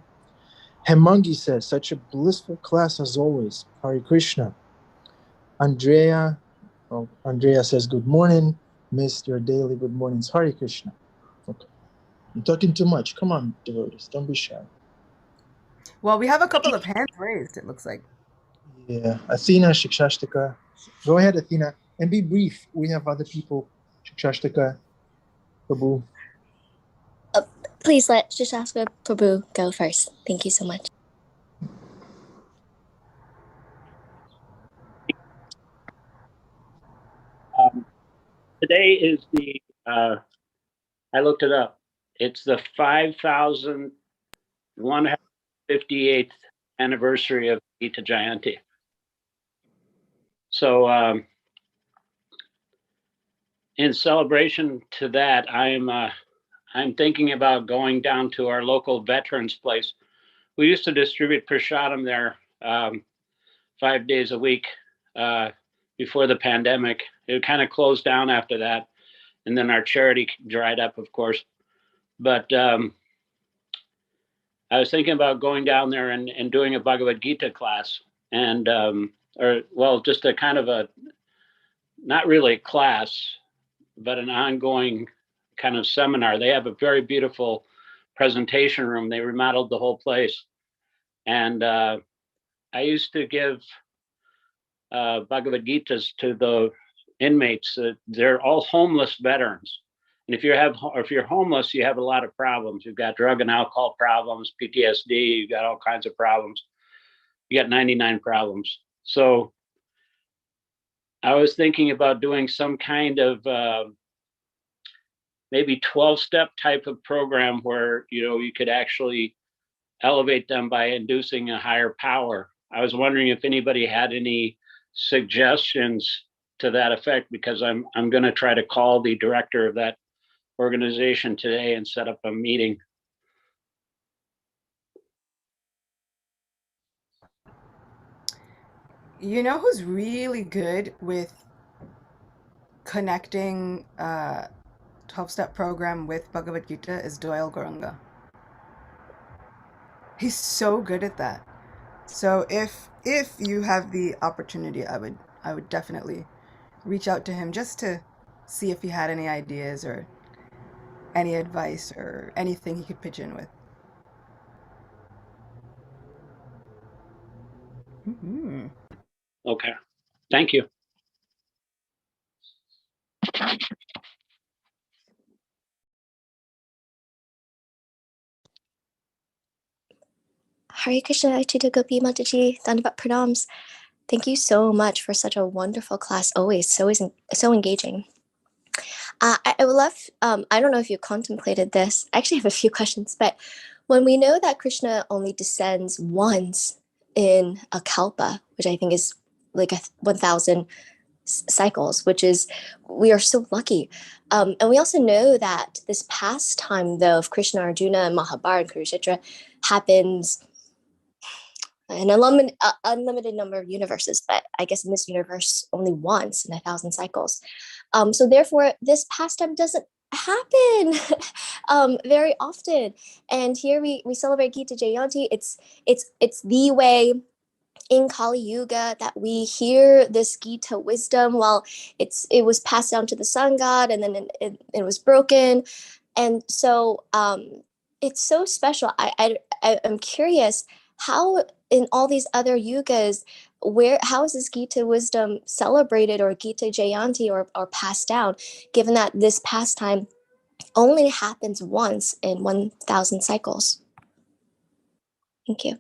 Hemangi says, such a blissful class as always. Hare Krishna. Andrea says, good morning. Missed your daily good mornings. Hare Krishna. Okay. I'm talking too much. Come on, devotees. Don't be shy. Well, we have a couple of hands raised, it looks like. Yeah. Athena, Shikshashtaka. Go ahead, Athena. And be brief. We have other people. Shikshashtaka, Prabhu. Please let Shikshashtaka Prabhu go first. Thank you so much. Today is the, I looked it up. It's the 5,158th anniversary of Gita Jayanti. So in celebration to that, I'm thinking about going down to our local veterans place. We used to distribute prasadam there 5 days a week before the pandemic. It kind of closed down after that. And then our charity dried up, of course. But I was thinking about going down there and doing a Bhagavad Gita class, and just a kind of a, not really a class, but an ongoing kind of seminar. They have a very beautiful presentation room. They remodeled the whole place. And I used to give Bhagavad Gitas to the inmates. They're all homeless veterans. And if you're homeless, you have a lot of problems. You've got drug and alcohol problems, PTSD, you've got all kinds of problems. You got 99 problems. So I was thinking about doing some kind of maybe 12-step type of program where, you could actually elevate them by inducing a higher power. I was wondering if anybody had any suggestions to that effect, because I'm going to try to call the director of that organization today and set up a meeting. You know who's really good with connecting 12-step program with Bhagavad Gita is Doyle Gurunga. He's so good at that. So if you have the opportunity, I would definitely reach out to him just to see if he had any ideas or any advice or anything he could pitch in with. Mm-hmm. Okay. Thank you. Hare Krishna, Acyuta Gopi Mataji, Dandavat Pranams. Thank you so much for such a wonderful class. Always so engaging. I would love, I don't know if you contemplated this. I actually have a few questions, but when we know that Krishna only descends once in a kalpa, which I think is like 1,000 cycles, which is, we are so lucky. And we also know that this pastime, though, of Krishna, Arjuna, and Mahabharata and Kurukshetra happens an unlimited number of universes, but I guess in this universe only once in 1,000 cycles. So therefore, this pastime doesn't happen very often. And here we celebrate Gita Jayanti. It's the way in Kali Yuga that we hear this Gita wisdom. While it was passed down to the sun god, and then it was broken, and so it's so special. I'm curious how in all these other yugas, how is this Gita wisdom celebrated, or Gita Jayanti, or passed down, given that this pastime only happens once in 1,000 cycles? Thank you.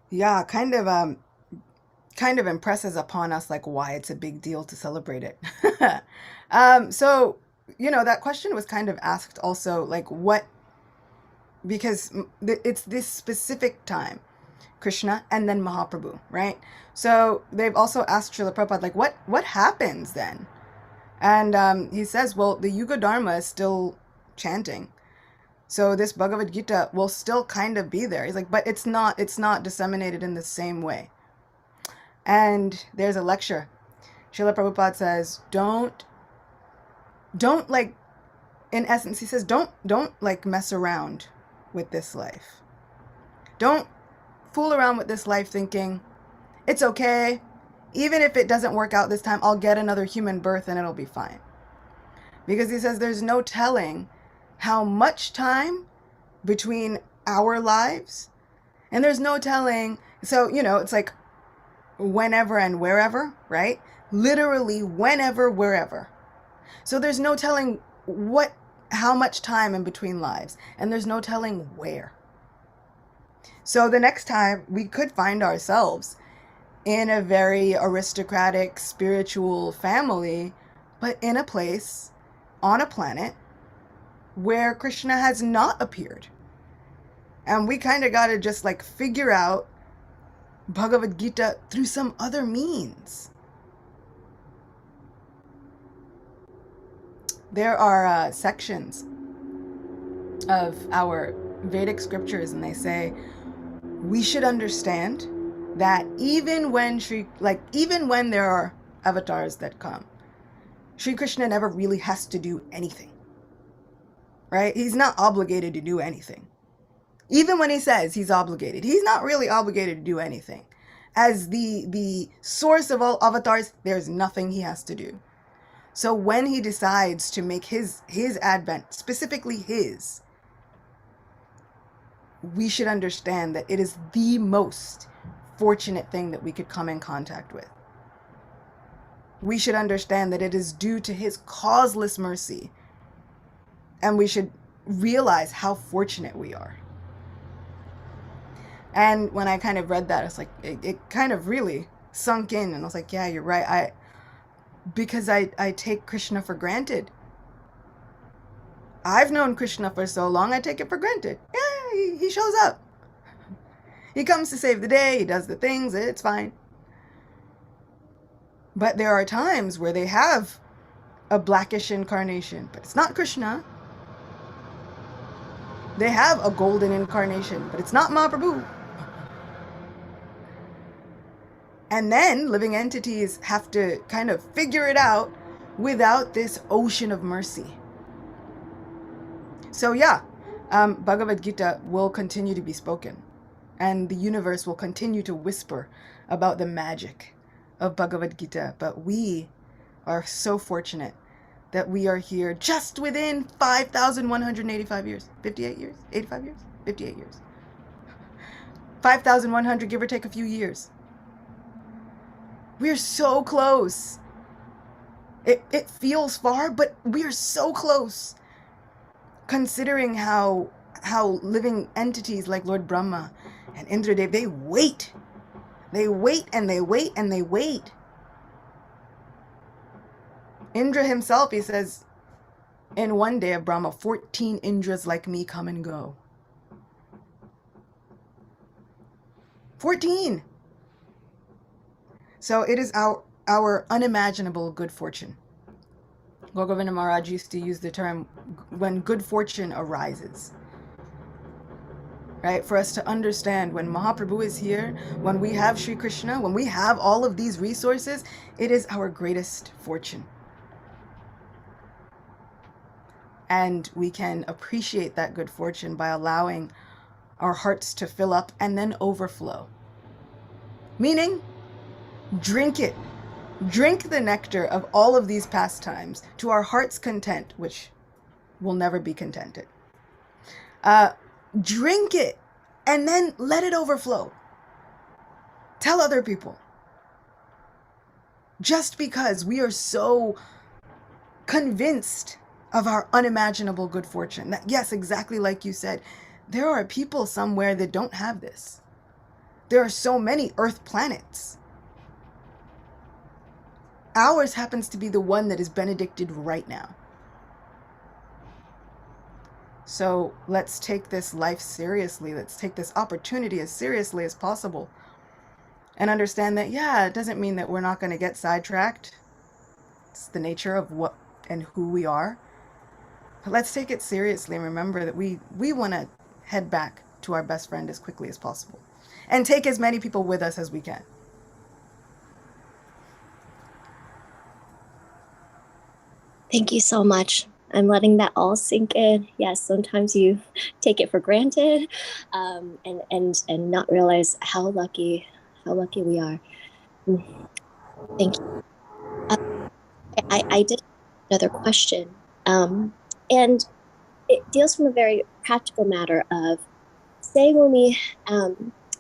Yeah, kind of impresses upon us like why it's a big deal to celebrate it. So, that question was kind of asked also, like because it's this specific time, Krishna and then Mahaprabhu, right? So they've also asked Srila Prabhupada, like, what happens then? And he says, well, the Yuga Dharma is still chanting. So this Bhagavad Gita will still kind of be there. He's like, but it's not disseminated in the same way. And there's a lecture. Srila Prabhupada says, don't like, in essence, he says, don't like mess around with this life. Don't fool around with this life thinking, it's okay. Even if it doesn't work out this time, I'll get another human birth and it'll be fine. Because he says there's no telling how much time between our lives, and there's no telling. So, it's like whenever and wherever, right? Literally whenever, wherever. So there's no telling how much time in between lives, and there's no telling where. So the next time we could find ourselves in a very aristocratic spiritual family, but in a place on a planet where Krishna has not appeared. And we kind of got to just like figure out Bhagavad Gita through some other means. There are sections of our Vedic scriptures, and they say we should understand that even when there are avatars that come, Sri Krishna never really has to do anything. Right? He's not obligated to do anything. Even when he says he's obligated, he's not really obligated to do anything. As the source of all avatars, there's nothing he has to do. So when he decides to make his advent, specifically his, we should understand that it is the most fortunate thing that we could come in contact with. We should understand that it is due to his causeless mercy. And we should realize how fortunate we are. And when I kind of read that, it's like, it kind of really sunk in. And I was like, yeah, you're right. Because I take Krishna for granted. I've known Krishna for so long, I take it for granted. Yeah, he shows up. He comes to save the day, he does the things, it's fine. But there are times where they have a blackish incarnation, but it's not Krishna. They have a golden incarnation, but it's not Mahaprabhu. And then living entities have to kind of figure it out without this ocean of mercy. So yeah, Bhagavad Gita will continue to be spoken, and the universe will continue to whisper about the magic of Bhagavad Gita. But we are so fortunate that we are here just within 5,185 years, 58 years, 85 years, 58 years. 5,100, give or take a few years. We're so close. It feels far, but we are so close. Considering how living entities like Lord Brahma and Indradev, they wait. They wait and they wait and they wait. Indra himself, he says, in one day of Brahma, 14 Indras like me come and go. 14. So it is our unimaginable good fortune. Gogovinda Maharaj used to use the term when good fortune arises. Right? For us to understand when Mahaprabhu is here, when we have Sri Krishna, when we have all of these resources, it is our greatest fortune. And we can appreciate that good fortune by allowing our hearts to fill up and then overflow. Meaning, drink it. Drink the nectar of all of these pastimes to our heart's content, which will never be contented. Drink it and then let it overflow. Tell other people. Just because we are so convinced of our unimaginable good fortune, that yes, exactly like you said, there are people somewhere that don't have this. There are so many Earth planets. Ours happens to be the one that is benedicted right now. So let's take this life seriously. Let's take this opportunity as seriously as possible. And understand that, yeah, it doesn't mean that we're not going to get sidetracked. It's the nature of what and who we are. But let's take it seriously and remember that we want to head back to our best friend as quickly as possible. And take as many people with us as we can. Thank you so much. I'm letting that all sink in. Yes, sometimes you take it for granted, and not realize how lucky we are. Thank you. I did another question, and it deals from a very practical matter of, say when we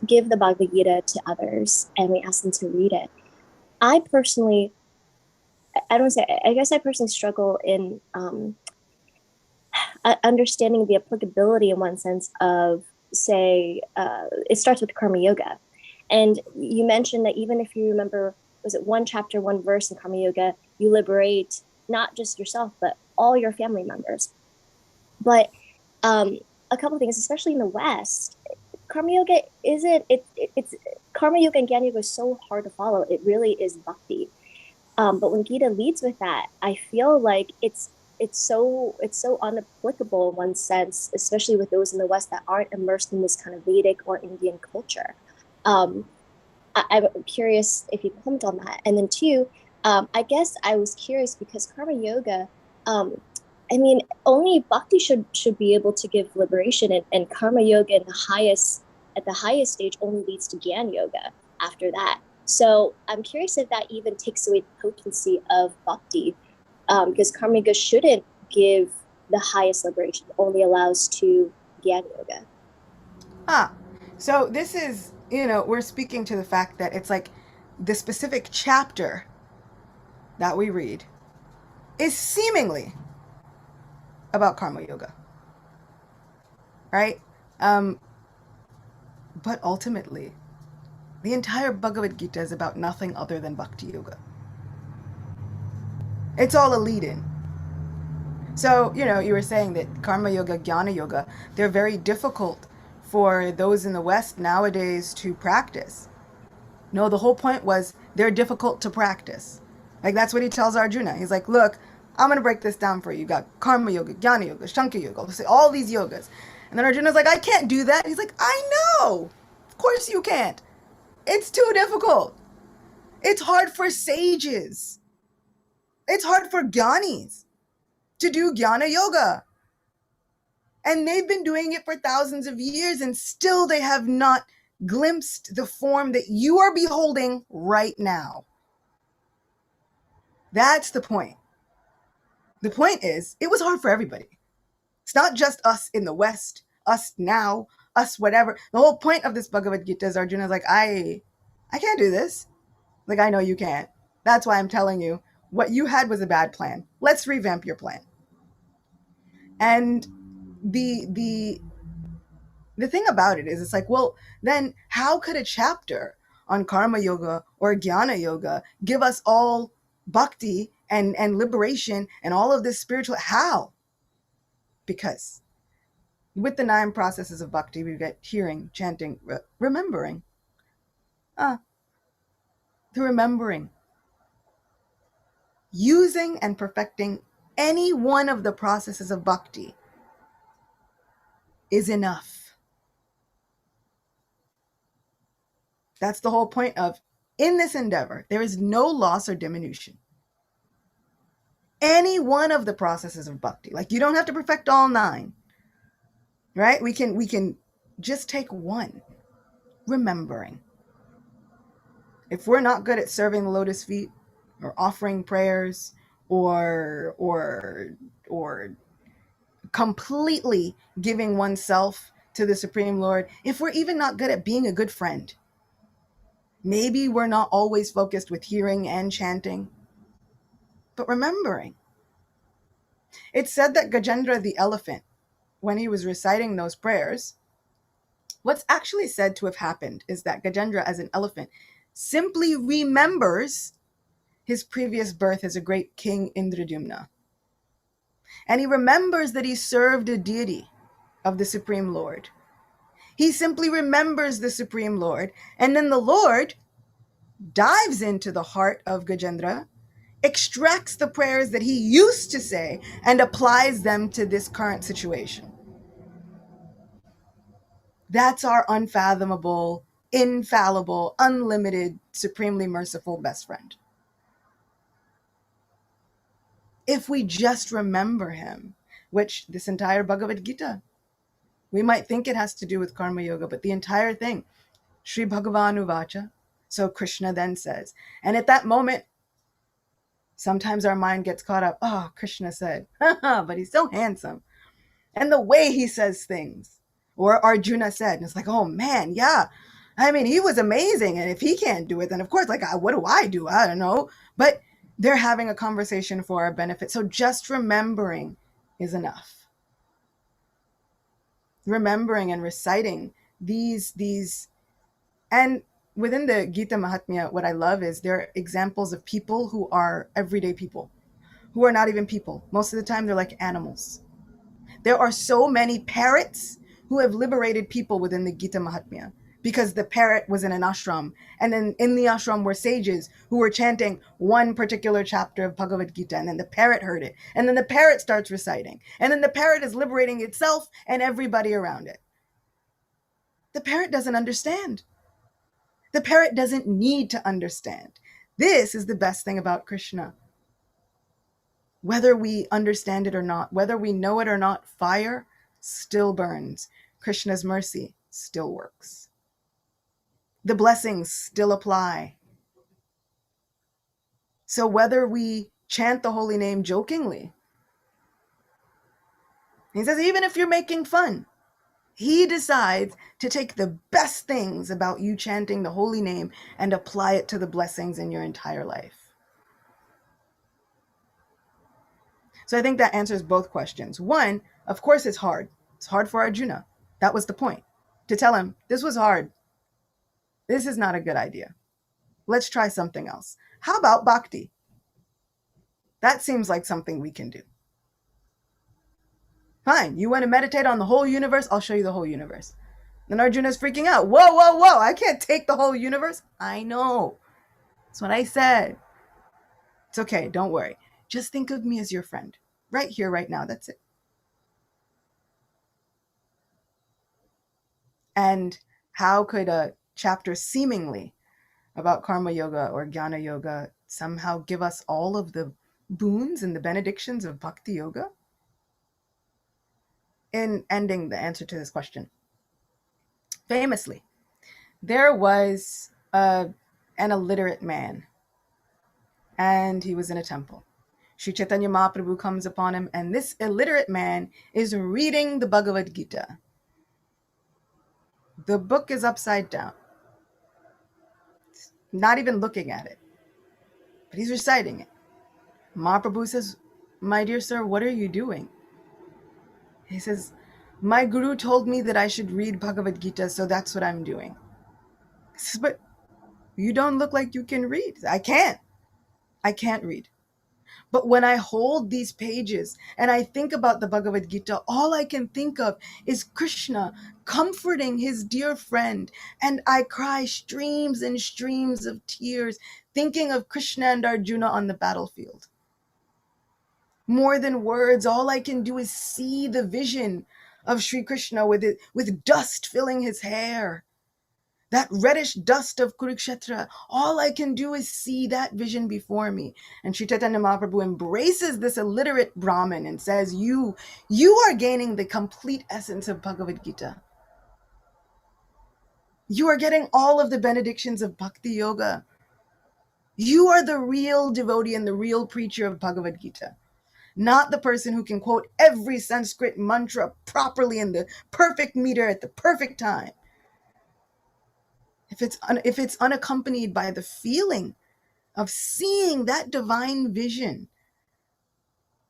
give the Bhagavad Gita to others and we ask them to read it. I personally, I don't say, I guess I personally struggle in understanding the applicability in one sense of, say, it starts with karma yoga. And you mentioned that even if you remember, was it one chapter, one verse in karma yoga, you liberate not just yourself, but all your family members. But a couple of things, especially in the West, karma yoga isn't, it's karma yoga and jnana yoga is so hard to follow. It really is bhakti. But when Gita leads with that, I feel like it's so unapplicable in one sense, especially with those in the West that aren't immersed in this kind of Vedic or Indian culture. I'm curious if you comment on that. And then two, I guess I was curious because karma yoga, I mean, only bhakti should be able to give liberation, and karma yoga at the highest stage only leads to jnana yoga after that. So I'm curious if that even takes away the potency of bhakti, because karma yoga shouldn't give the highest liberation, it only allows to jnana yoga. So this is, we're speaking to the fact that it's like the specific chapter that we read is seemingly about karma yoga, right? But ultimately, the entire Bhagavad Gita is about nothing other than bhakti yoga. It's all a lead-in. So, you were saying that karma yoga, jnana yoga, they're very difficult for those in the West nowadays to practice. No, the whole point was they're difficult to practice. Like, that's what he tells Arjuna. He's like, look, I'm going to break this down for you. You got karma yoga, jnana yoga, shankha yoga, all these yogas. And then Arjuna's like, I can't do that. He's like, I know. Of course you can't. It's too difficult. It's hard for sages. It's hard for jnanis to do jnana yoga. And they've been doing it for thousands of years, and still they have not glimpsed the form that you are beholding right now. That's the point. The point is, it was hard for everybody. It's not just us in the West, us now, us whatever. The whole point of this Bhagavad Gita is Arjuna's like, I can't do this. Like, I know you can't. That's why I'm telling you, what you had was a bad plan. Let's revamp your plan. And the thing about it is, it's like, well, then how could a chapter on karma yoga or jnana yoga give us all bhakti and liberation and all of this spiritual? How? Because with the 9 processes of bhakti, we get hearing, chanting, remembering. The remembering. Using and perfecting any one of the processes of bhakti is enough. That's the whole point of, in this endeavor, there is no loss or diminution. Any one of the processes of bhakti. Like, you don't have to perfect all 9, right? We can just take one, remembering. If we're not good at serving the lotus feet or offering prayers or completely giving oneself to the Supreme Lord, if we're even not good at being a good friend, maybe we're not always focused with hearing and chanting, but remembering. It's said that Gajendra the elephant, when he was reciting those prayers, what's actually said to have happened is that Gajendra, as an elephant, simply remembers his previous birth as a great king Indradyumna. And he remembers that he served a deity of the Supreme Lord. He simply remembers the Supreme Lord. And then the Lord dives into the heart of Gajendra, extracts the prayers that he used to say, and applies them to this current situation. That's our unfathomable, infallible, unlimited, supremely merciful best friend. If we just remember him, which this entire Bhagavad Gita, we might think it has to do with karma yoga, but the entire thing, Sri Bhagavan Uvacha, so Krishna then says. And at that moment, sometimes our mind gets caught up. Oh, Krishna said, but he's so handsome. And the way he says things. Or Arjuna said, and it's like, oh man, yeah. I mean, he was amazing. And if he can't do it, then of course, like, what do I do? I don't know. But they're having a conversation for our benefit. So just remembering is enough. Remembering and reciting these, and within the Gita Mahatmya, what I love is there are examples of people who are everyday people, who are not even people. Most of the time, they're like animals. There are so many parrots who have liberated people within the Gita Mahatmya, because the parrot was in an ashram, and then in the ashram were sages who were chanting one particular chapter of Bhagavad Gita, and then the parrot heard it, and then the parrot starts reciting, and then the parrot is liberating itself and everybody around it. The parrot doesn't understand. The parrot doesn't need to understand. This is the best thing about Krishna. Whether we understand it or not, whether we know it or not, fire still burns. Krishna's mercy still works. The blessings still apply. So whether we chant the holy name jokingly, he says, even if you're making fun, he decides to take the best things about you chanting the holy name and apply it to the blessings in your entire life. So I think that answers both questions. One, of course it's hard. It's hard for Arjuna. That was the point. To tell him, this was hard. This is not a good idea. Let's try something else. How about bhakti? That seems like something we can do. Fine, you want to meditate on the whole universe? I'll show you the whole universe. Then Arjuna's freaking out. Whoa, whoa, whoa, I can't take the whole universe. I know. That's what I said. It's okay, don't worry. Just think of me as your friend. Right here, right now, that's it. And how could a chapter seemingly about karma yoga or jnana yoga somehow give us all of the boons and the benedictions of bhakti yoga? In ending the answer to this question, famously, there was an illiterate man, and he was in a temple. Sri Chaitanya Mahaprabhu comes upon him, and this illiterate man is reading the Bhagavad Gita. The book is upside down. Not even looking at it, but he's reciting it. Mahaprabhu says, my dear sir, what are you doing? He says, my guru told me that I should read Bhagavad Gita, so that's what I'm doing. He says, but you don't look like you can read. I can't read. But when I hold these pages and I think about the Bhagavad Gita, all I can think of is Krishna comforting his dear friend. And I cry streams and streams of tears thinking of Krishna and Arjuna on the battlefield. More than words, all I can do is see the vision of Sri Krishna with dust filling his hair. that reddish dust of Kurukshetra. All I can do is see that vision before me. And Sri Chaitanya Mahaprabhu embraces this illiterate Brahmin and says, you are gaining the complete essence of Bhagavad Gita. You are getting all of the benedictions of Bhakti Yoga. You are the real devotee and the real preacher of Bhagavad Gita. Not the person who can quote every Sanskrit mantra properly in the perfect meter at the perfect time. If it's unaccompanied by the feeling of seeing that divine vision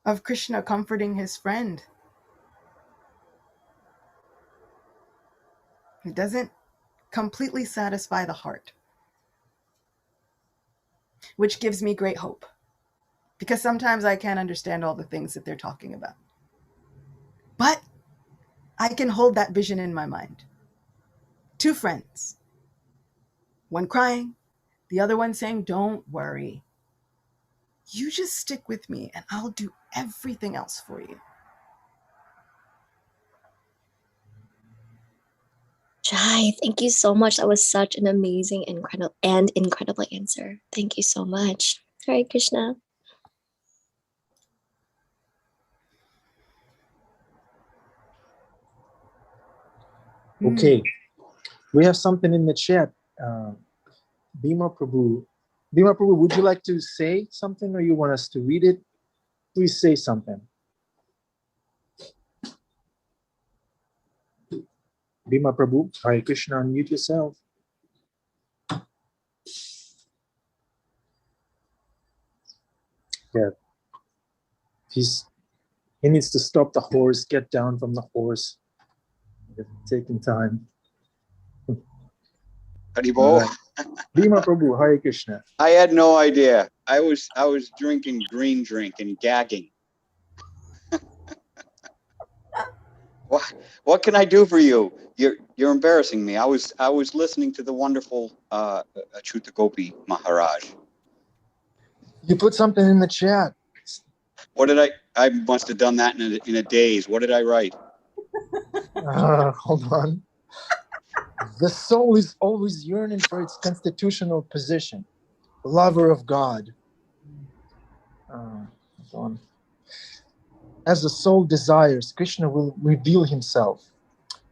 of Krishna comforting his friend, it doesn't completely satisfy the heart, which gives me great hope, because sometimes I can't understand all the things that they're talking about. But I can hold that vision in my mind. Two friends, one crying, the other one saying, don't worry. You just stick with me and I'll do everything else for you. Jai, thank you so much. That was such an amazing, incredible answer. Thank you so much. Hare Krishna. Okay, we have something in the chat. Bhima Prabhu, would you like to say something, or you want us to read it? Please say something. Bhima Prabhu, Hare Krishna, unmute yourself. Yeah, he needs to stop the horse, get down from the horse. It's taking time. Haribol. Right. Bhima Prabhu, Hare Krishna. I had no idea. I was drinking green drink and gagging. What can I do for you? You're embarrassing me. I was listening to the wonderful Acyuta Gopi Maharaj. You put something in the chat. What did I must have done that in a daze. What did I write? Hold on. The soul is always yearning for its constitutional position, lover of God. Hold on. As the soul desires, Krishna will reveal himself.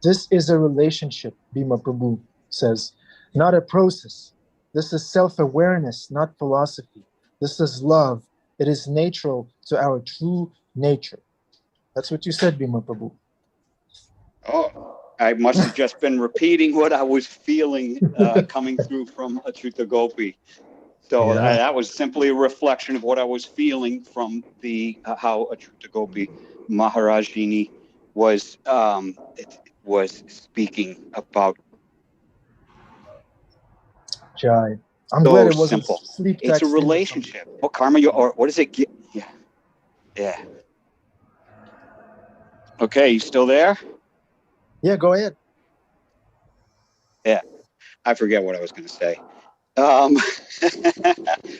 This is a relationship, Bhima Prabhu says, not a process. This is self-awareness, not philosophy. This is love. It is natural to our true nature. That's what you said, Bhima Prabhu. Oh, I must have just been repeating what I was feeling coming through from Acyuta Gopi. So that was simply a reflection of what I was feeling from the how Acyuta Gopi Maharajini was speaking about. Jai. I'm So glad it wasn't simple. sleep It's a texting relationship. What karma you or what does it get? Yeah. Okay, you still there? Yeah, go ahead. Yeah, I forget what I was going to say.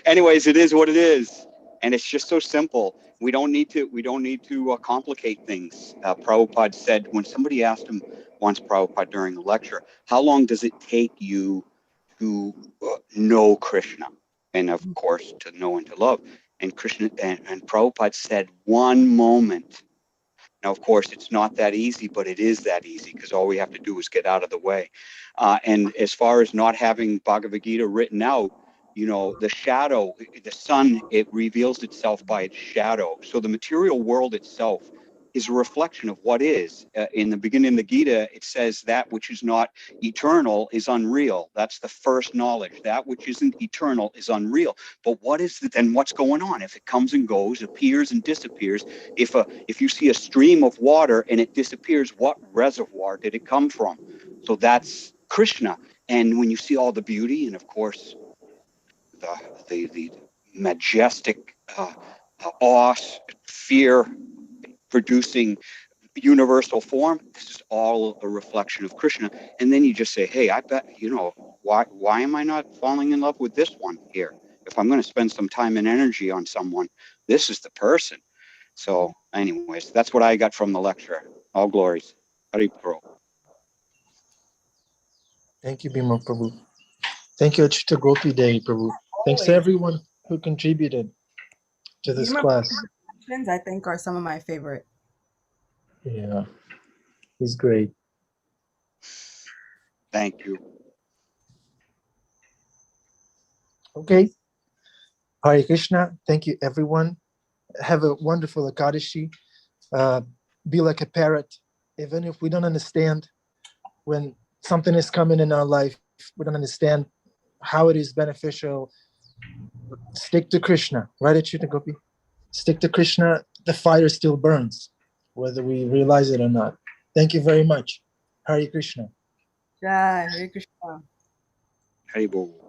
Anyways, it is what it is, and it's just so simple. We don't need to complicate things. Prabhupada said, when somebody asked him once, Prabhupada, during a lecture, how long does it take you to know Krishna, and of course to know and to love? And Krishna and Prabhupada said, 1 moment. Now, of course, it's not that easy, but it is that easy, because all we have to do is get out of the way. And as far as not having Bhagavad Gita written out, the shadow, the sun, it reveals itself by its shadow. So the material world itself is a reflection of what is. In the beginning of the Gita, it says that which is not eternal is unreal. That's the first knowledge. That which isn't eternal is unreal. But what is then what's going on? If it comes and goes, appears and disappears, if you see a stream of water and it disappears, what reservoir did it come from? So that's Krishna. And when you see all the beauty, and of course the majestic awe, fear producing universal form, this is all a reflection of Krishna. And then you just say, hey, I bet, why am I not falling in love with this one here? If I'm going to spend some time and energy on someone, this is the person. So anyways, that's what I got from the lecture. All glories. Hari Pro. Thank you, Bhima Prabhu. Thank you, Acyuta Gopi Devi Prabhu. Thanks to Always. everyone who contributed to this Bhima class. Prabhu's I think, are some of my favorite. Yeah, he's great. Thank you. Okay. Hare Krishna. Thank you, everyone. Have a wonderful Akadashi. Be like a parrot. Even if we don't understand when something is coming in our life, we don't understand how it is beneficial. Stick to Krishna, right, Acyuta Gopi? Stick to Krishna. The fire still burns, whether we realize it or not. Thank you very much. Hare Krishna. Jai, Hare Krishna. Haribol.